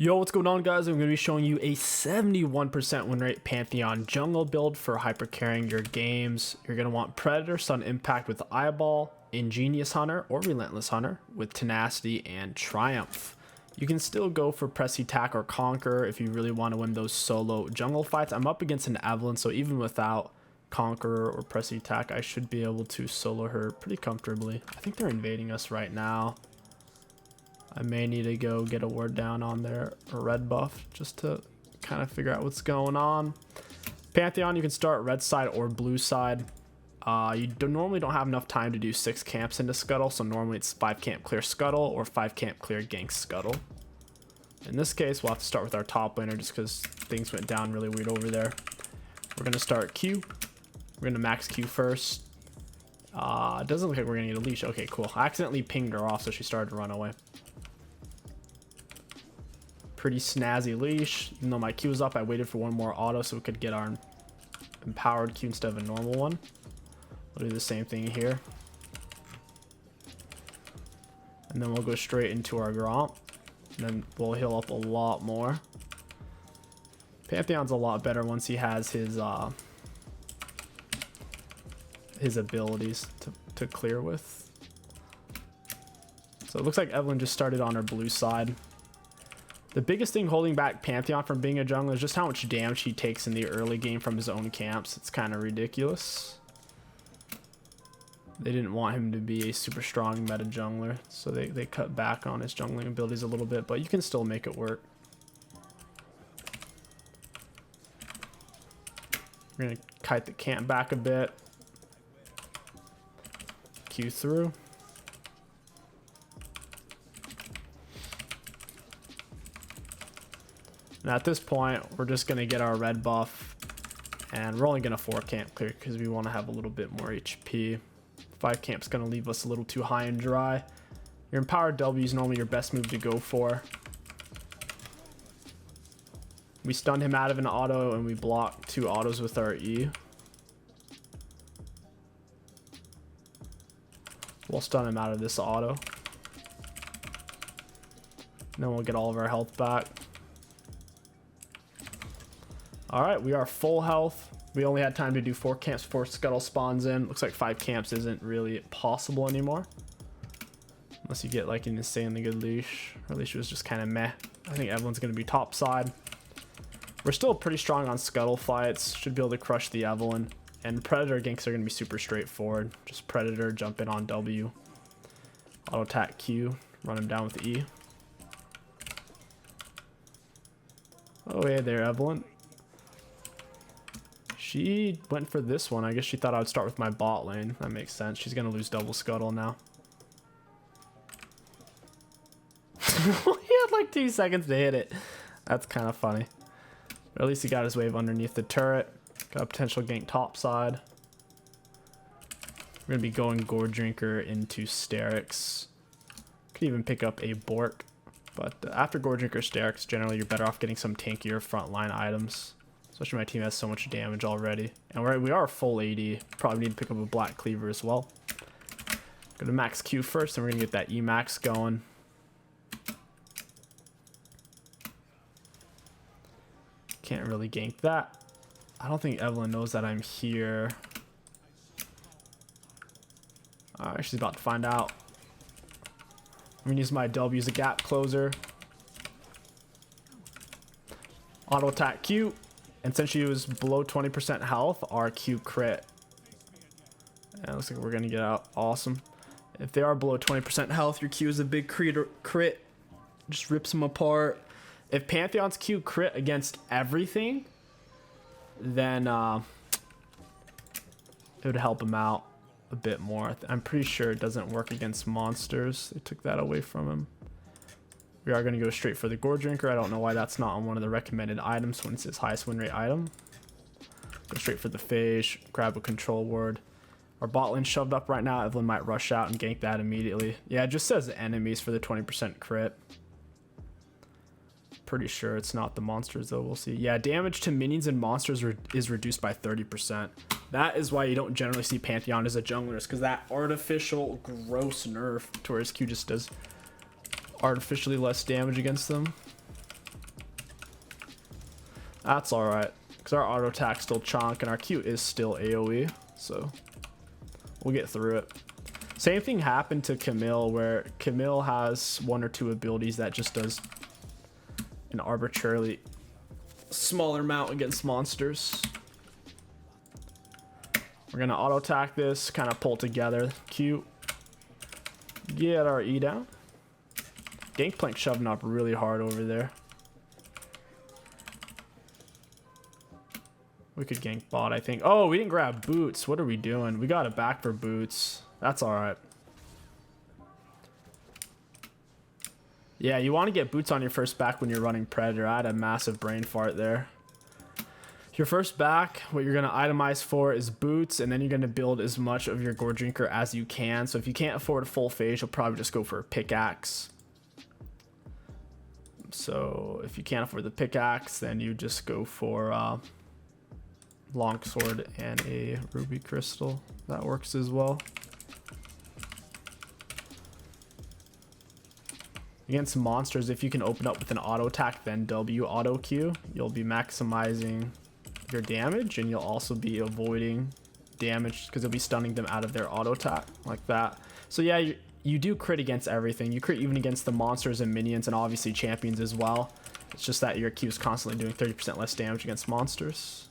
Yo, what's going on, guys? I'm going to be showing you a 71% win rate Pantheon jungle build for hyper carrying your games. You're going to want Predator, Sun Impact with Eyeball, Ingenious Hunter, or Relentless Hunter with Tenacity and Triumph. You can still go for Pressy Tack or Conquer if you really want to win those solo jungle fights. I'm up against an Evelyn, so even without Conqueror or Pressy Tack, I should be able to solo her pretty comfortably. I think they're invading us right now. I may need to go get a word down on their red buff just to kind of figure out what's going on. Pantheon, you can start red side or blue side. You normally don't have enough time to do 6 camps into Scuttle, so normally it's 5 camp clear Scuttle or 5 camp clear ganks Scuttle. In this case, we'll have to start with our top laner just because things went down really weird over there. We're going to start Q. We're going to max Q first. It doesn't look like we're going to get a leash. Okay, cool. I accidentally pinged her off, so she started to run away. Pretty snazzy leash. Even though my Q was up, I waited for one more auto so we could get our empowered Q instead of a normal one. We'll do the same thing here. And then we'll go straight into our Gromp. And then we'll heal up a lot more. Pantheon's a lot better once he has his abilities to clear with. So it looks like Evelyn just started on her blue side. The biggest thing holding back Pantheon from being a jungler is just how much damage he takes in the early game from his own camps. It's kind of ridiculous. They didn't want him to be a super strong meta jungler, so they cut back on his jungling abilities a little bit, but you can still make it work. We're going to kite the camp back a bit. Q through. And at this point, we're just going to get our red buff, and we're only going to 4 camp clear because we want to have a little bit more HP. 5 camp's going to leave us a little too high and dry. Your empowered W is normally your best move to go for. We stunned him out of an auto, and we blocked 2 autos with our E. We'll stun him out of this auto. And then we'll get all of our health back. Alright, we are full health. We only had time to do 4 camps before Scuttle spawns in. Looks like 5 camps isn't really possible anymore. Unless you get like an insanely good leash. Her leash was just kind of meh. I think Evelyn's going to be top side. We're still pretty strong on Scuttle fights. Should be able to crush the Evelyn. And Predator ganks are going to be super straightforward. Just Predator, jump in on W. Auto attack Q. Run him down with E. Oh, hey there, Evelyn. She went for this one. I guess she thought I would start with my bot lane. That makes sense. She's going to lose double Scuttle now. He had like 2 seconds to hit it. That's kind of funny. But at least he got his wave underneath the turret. Got a potential gank top side. We're going to be going Gourd Drinker into Sterix. Could even pick up a Bork. But after Gourd Drinker Sterix, generally you're better off getting some tankier frontline items. Especially my team has so much damage already. And we are full AD. Probably need to pick up a Black Cleaver as well. Go to max Q first, and we're going to get that E-Max going. Can't really gank that. I don't think Evelyn knows that I'm here. Alright, she's about to find out. I'm going to use my W as a gap closer. Auto attack Q. And since she was below 20% health, our Q crit. And it looks like we're going to get out. Awesome. If they are below 20% health, your Q is a big crit. Just rips them apart. If Pantheon's Q crit against everything, then it would help him out a bit more. I'm pretty sure it doesn't work against monsters. They took that away from him. We are going to go straight for the Gourd Drinker. I don't know why that's not on one of the recommended items when it's his highest win rate item. Go straight for the Phage, grab a control ward. Our bot lane shoved up right now. Evelyn might rush out and gank that immediately. Yeah, it just says enemies for the 20% crit. Pretty sure it's not the monsters though. We'll see. Yeah, damage to minions and monsters is reduced by 30%. That is why you don't generally see Pantheon as a jungler, because that artificial gross nerf to where his Q just does artificially less damage against them. That's alright, because our auto attack's still chunk and our Q is still AoE, so we'll get through it. Same thing happened to 𝗕𝐂𝐻𝐿, where 𝗕𝐿 has 1 or 2 abilities that just does an arbitrarily smaller amount against monsters. We're gonna auto attack this, kind of pull together. Q, get our E down. Gangplank shoving up really hard over there. We could gank bot, I think. Oh, we didn't grab boots. What are we doing? We got it back for boots. That's alright. Yeah, you want to get boots on your first back when you're running Predator. I had a massive brain fart there. Your first back, what you're going to itemize for is boots, and then you're going to build as much of your Gore Drinker as you can. So if you can't afford a full phase, you'll probably just go for a pickaxe. So if you can't afford the pickaxe, then you just go for longsword and a ruby crystal. That works as well. Against monsters, if you can open up with an auto attack, then W auto Q, you'll be maximizing your damage, and you'll also be avoiding damage because you'll be stunning them out of their auto attack like that. So yeah, you do crit against everything. You crit even against the monsters and minions, and obviously champions as well. It's just that your Q is constantly doing 30% less damage against monsters.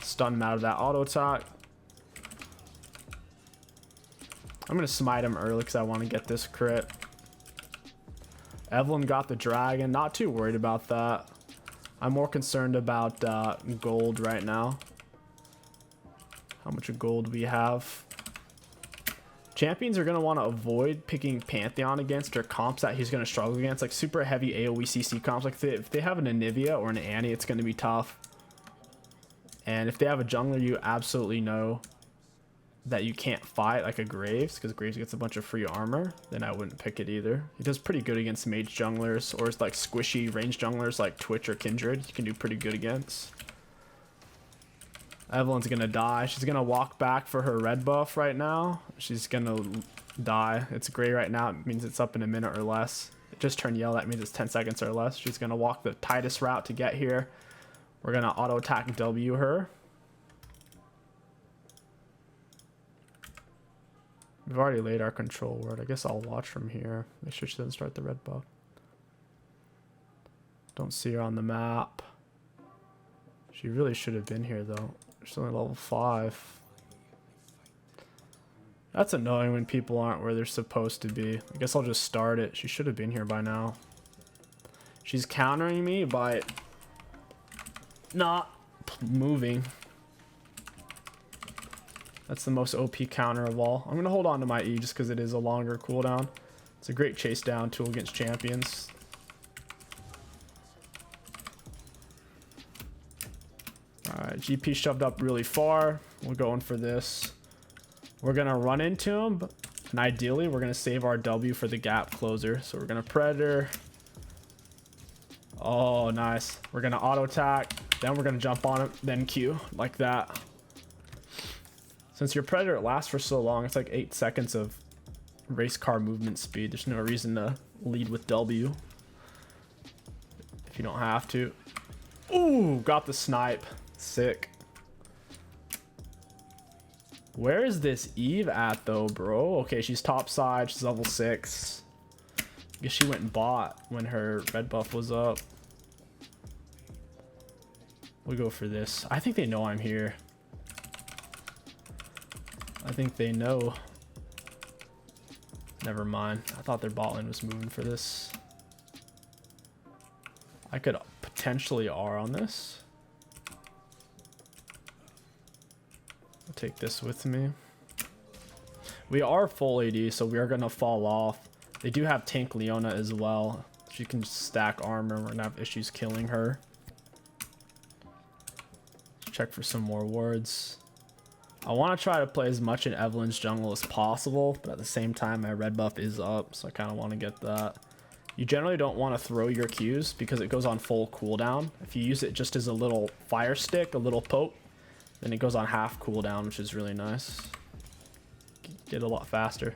Stun them out of that auto attack. I'm going to smite him early because I want to get this crit. Evelyn got the dragon. Not too worried about that. I'm more concerned about gold right now. How much gold we have. Champions are going to want to avoid picking Pantheon against, or comps that he's going to struggle against. Like super heavy AoE CC comps. Like if they have an Anivia or an Annie, it's going to be tough. And if they have a jungler, you absolutely know that you can't fight, like a Graves, because Graves gets a bunch of free armor, then I wouldn't pick it either. He does pretty good against mage junglers, or it's like squishy range junglers like Twitch or Kindred. He can do pretty good against. Evelyn's gonna die. She's gonna walk back for her red buff right now. She's gonna die. It's gray right now. It means it's up in a minute or less. It just turned yellow. That means it's 10 seconds or less. She's gonna walk the tightest route to get here. We're gonna auto attack W her. We've already laid our control word. I guess I'll watch from here. Make sure she doesn't start the red buff. Don't see her on the map. She really should have been here though. She's only level 5. That's annoying when people aren't where they're supposed to be. I guess I'll just start it. She should have been here by now. She's countering me by not moving. That's the most OP counter of all. I'm going to hold on to my E just because it is a longer cooldown. It's a great chase down tool against champions. Alright, GP shoved up really far. We're going for this. We're going to run into him, and ideally we're going to save our W for the gap closer. So we're going to Predator. Oh, nice. We're going to auto attack. Then we're going to jump on him, then Q, like that. Since your Predator lasts for so long, it's like 8 seconds of race car movement speed. There's no reason to lead with W if you don't have to. Ooh, got the snipe. Sick. Where is this Eve at though, bro? Okay, she's top side. She's level 6. I guess she went and bought when her red buff was up. We'll go for this. I think they know I'm here. I think they know. Never mind. I thought their bot lane was moving for this. I could potentially R on this. I'll take this with me. We are full AD, so we are going to fall off. They do have tank Leona as well. She can stack armor. We're going to have issues killing her. Check for some more wards. I want to try to play as much in Evelyn's jungle as possible, but at the same time, my red buff is up, so I kind of want to get that. You generally don't want to throw your Qs because it goes on full cooldown. If you use it just as a little fire stick, a little poke, then it goes on half cooldown, which is really nice. Get a lot faster.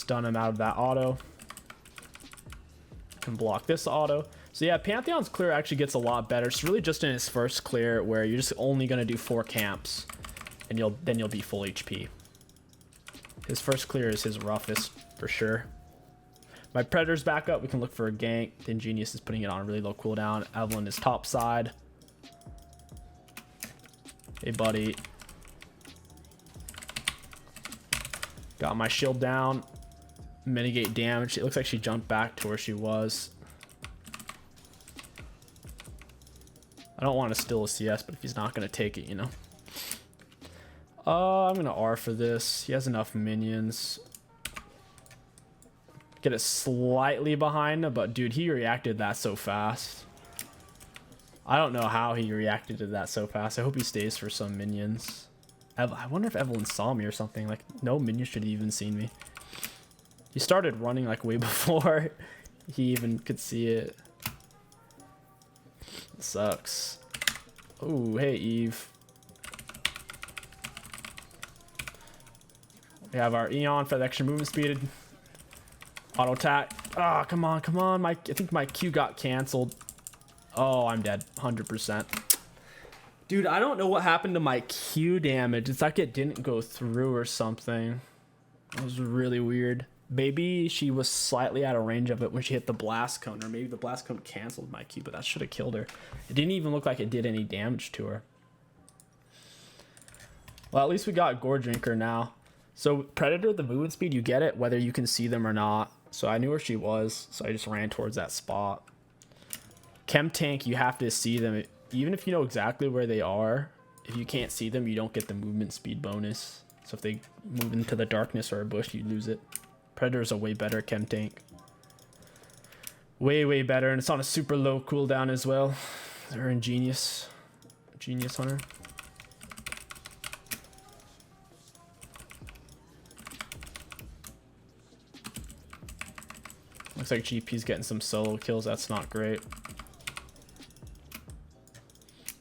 Stun him out of that auto. Can block this auto. So yeah, Pantheon's clear actually gets a lot better. It's really just in his first clear where you're just only gonna do 4 camps, and then you'll be full HP. His first clear is his roughest for sure. My Predator's back up. We can look for a gank. The Ingenious is putting it on a really low cooldown. Evelyn is top side. Hey buddy. Got my shield down. Mitigate damage. It looks like she jumped back to where she was. I don't want to steal a CS, but if he's not going to take it, you know. I'm going to R for this. He has enough minions. Get it slightly behind him, but dude, he reacted that so fast. I don't know how he reacted to that so fast. I hope he stays for some minions. I wonder if Evelyn saw me or something. Like, no minion should have even seen me. He started running like way before he even could see it. It sucks. Oh, hey, Eve. We have our Eon for the extra movement speed. Auto attack. Ah, come on, come on. I think my Q got canceled. Oh, I'm dead. 100%. Dude, I don't know what happened to my Q damage. It's like it didn't go through or something. It was really weird. Maybe she was slightly out of range of it when she hit the blast cone, or maybe the blast cone canceled my Q, but that should have killed her. It didn't even look like it did any damage to her. Well, at least we got Gore Drinker now. So Predator, the movement speed, you get it whether you can see them or not. So I knew where she was, so I just ran towards that spot. Chem Tank, you have to see them. Even if you know exactly where they are, if you can't see them, you don't get the movement speed bonus. So if they move into the darkness or a bush, you lose it. Predator's a way better Chem Tank. Way, way better. And it's on a super low cooldown as well. They're ingenious. Genius Hunter. Looks like GP's getting some solo kills. That's not great.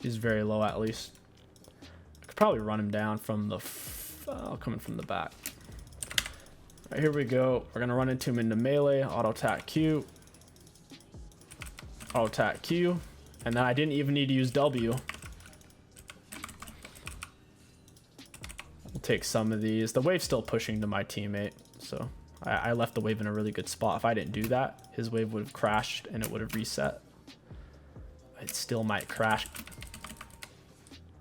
He's very low at least. I could probably run him down from the... coming from the back. All right, here we go. We're going to run into him into melee. Auto attack Q. Auto attack Q. And then I didn't even need to use W. We'll take some of these. The wave's still pushing to my teammate. So I left the wave in a really good spot. If I didn't do that, his wave would have crashed and it would have reset. It still might crash.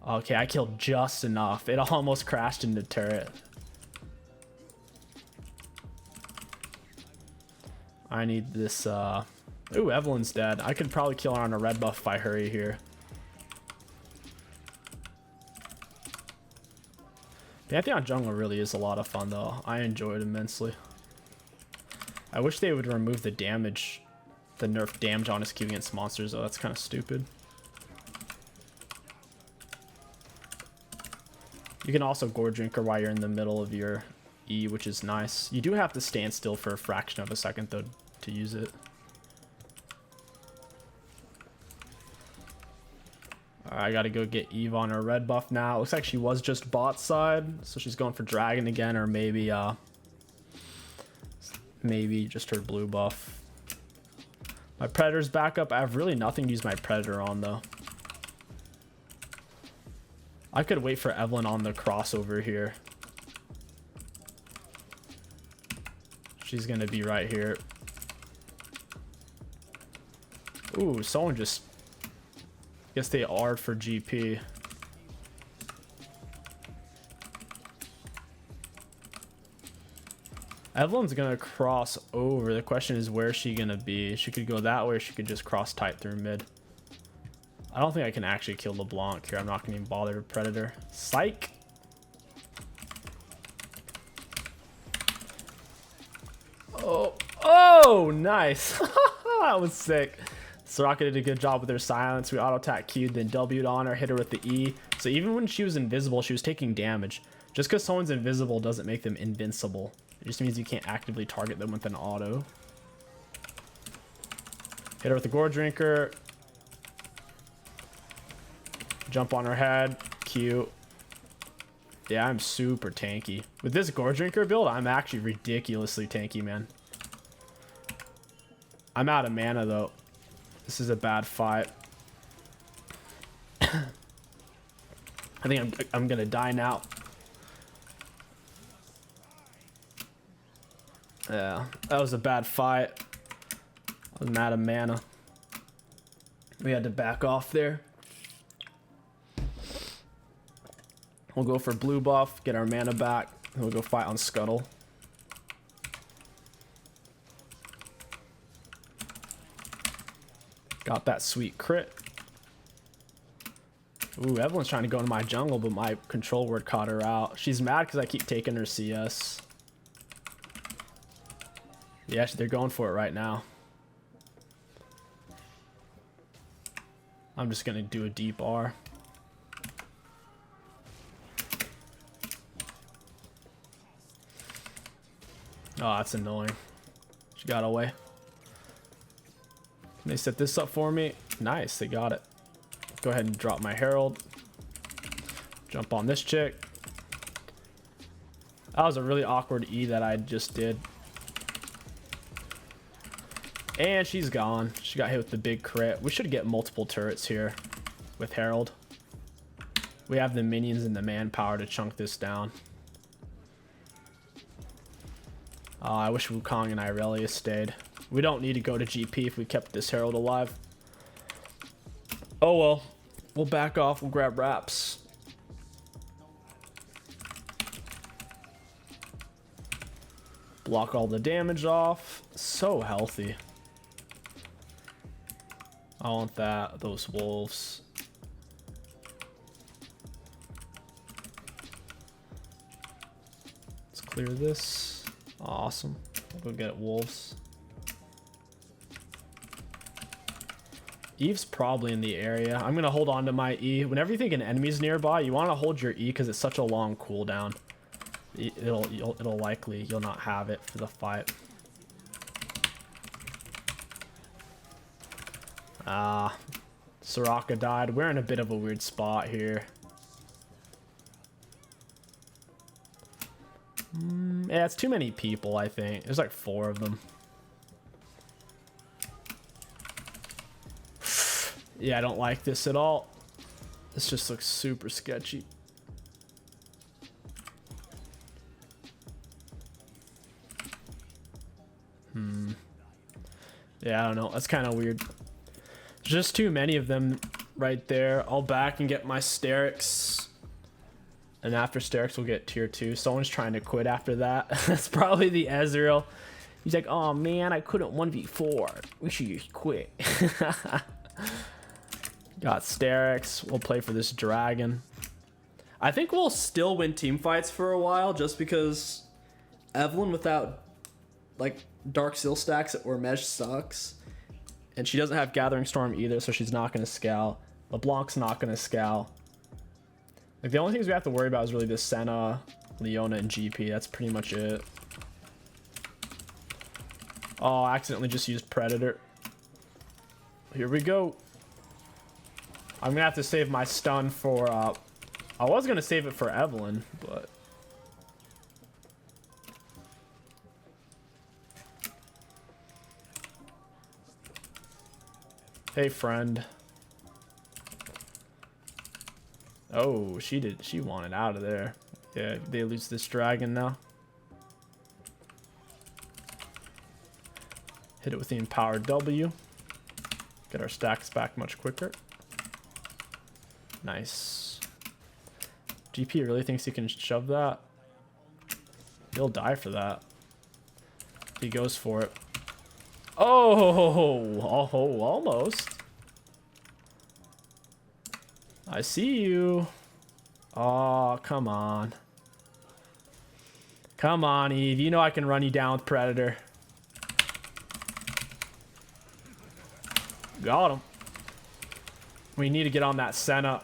Okay, I killed just enough. It almost crashed into turret. I need this, Ooh, Evelyn's dead. I could probably kill her on a red buff if I hurry here. Pantheon jungle really is a lot of fun, though. I enjoy it immensely. I wish they would remove the damage, the nerf damage on his Q against monsters, though. That's kind of stupid. You can also Gore Drinker while you're in the middle of your E, which is nice. You do have to stand still for a fraction of a second, though, to use it. Alright, I gotta go get Eve on her red buff now. Looks like she was just bot side, so she's going for Dragon again, or maybe just her blue buff. My Predator's back up. I have really nothing to use my Predator on, though. I could wait for Evelyn on the crossover here. She's gonna be right here. Ooh, someone just... Guess they R'd for GP. Evelyn's gonna cross over. The question is, where's she gonna be? She could go that way, or she could just cross tight through mid. I don't think I can actually kill LeBlanc here. I'm not gonna even bother with Predator. Psych! Oh, oh, nice! That was sick. Soraka did a good job with her silence. We auto attack Q'd, then W'd on her, hit her with the E. So even when she was invisible, she was taking damage. Just because someone's invisible doesn't make them invincible. It just means you can't actively target them with an auto. Hit her with the Gore Drinker. Jump on her head. Q. Yeah, I'm super tanky. With this Gore Drinker build, I'm actually ridiculously tanky, man. I'm out of mana, though. This is a bad fight. I think I'm gonna die now. Yeah, that was a bad fight. I'm out of mana. We had to back off there. We'll go for blue buff, get our mana back, and we'll go fight on Scuttle. Got that sweet crit. Ooh, Evelyn's trying to go into my jungle, but my control word caught her out. She's mad because I keep taking her CS. Yeah, they're going for it right now. I'm just going to do a deep R. Oh, that's annoying. She got away. Can they set this up for me? Nice, they got it. Go ahead and drop my Herald. Jump on this chick. That was a really awkward E that I just did. And she's gone. She got hit with the big crit. We should get multiple turrets here with Herald. We have the minions and the manpower to chunk this down. I wish Wukong and Irelia stayed. We don't need to go to GP if we kept this Herald alive. Oh well. We'll back off. We'll grab wraps. Block all the damage off. So healthy. I want that. Those wolves. Let's clear this. Awesome. We'll go get wolves. Eve's probably in the area. I'm gonna hold on to my E. Whenever you think an enemy's nearby, you want to hold your E because it's such a long cooldown. It'll likely you'll not have it for the fight. Soraka died. We're in a bit of a weird spot here. Yeah, it's too many people, I think. There's like 4 of them. Yeah, I don't like this at all. This just looks super sketchy. Yeah, I don't know. That's kind of weird. Just too many of them right there. I'll back and get my Sterix. And after Sterix, we'll get tier 2. Someone's trying to quit after that. That's probably the Ezreal. He's like, oh man, I couldn't 1v4. We should just quit. Got Sterix. We'll play for this dragon. I think we'll still win team fights for a while just because Evelyn without like Dark Seal stacks or Mesh sucks. And she doesn't have Gathering Storm either, so she's not going to scout. LeBlanc's not going to scout. Like the only things we have to worry about is really this Senna, Leona, and GP. That's pretty much it. Oh, I accidentally just used Predator. Here we go. I'm gonna have to save my stun for I was gonna save it for Evelyn, but hey friend. Oh, she wanted out of there. Yeah, they lose this dragon now. Hit it with the empowered W. Get our stacks back much quicker. Nice. GP really thinks he can shove that. He'll die for that. He goes for it. Oh, almost. I see you. Oh, come on. Come on, Eve. You know I can run you down with Predator. Got him. We need to get on that Senna.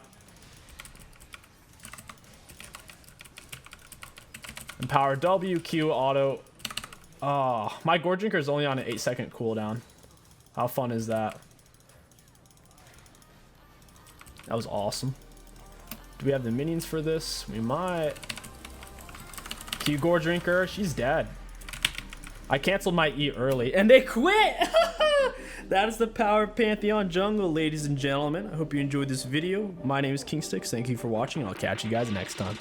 Empower W, Q, auto. Oh, my Gore Drinker is only on an 8-second cooldown. How fun is that? That was awesome. Do we have the minions for this? We might. 𝗕𝗂𝘀𝗶𝗲𝗀 drinker, she's dead. I canceled my E early and they quit. That is the power of Pantheon jungle, ladies and gentlemen. I hope you enjoyed this video. My name is KingStix. Thank you for watching, and I'll catch you guys next time.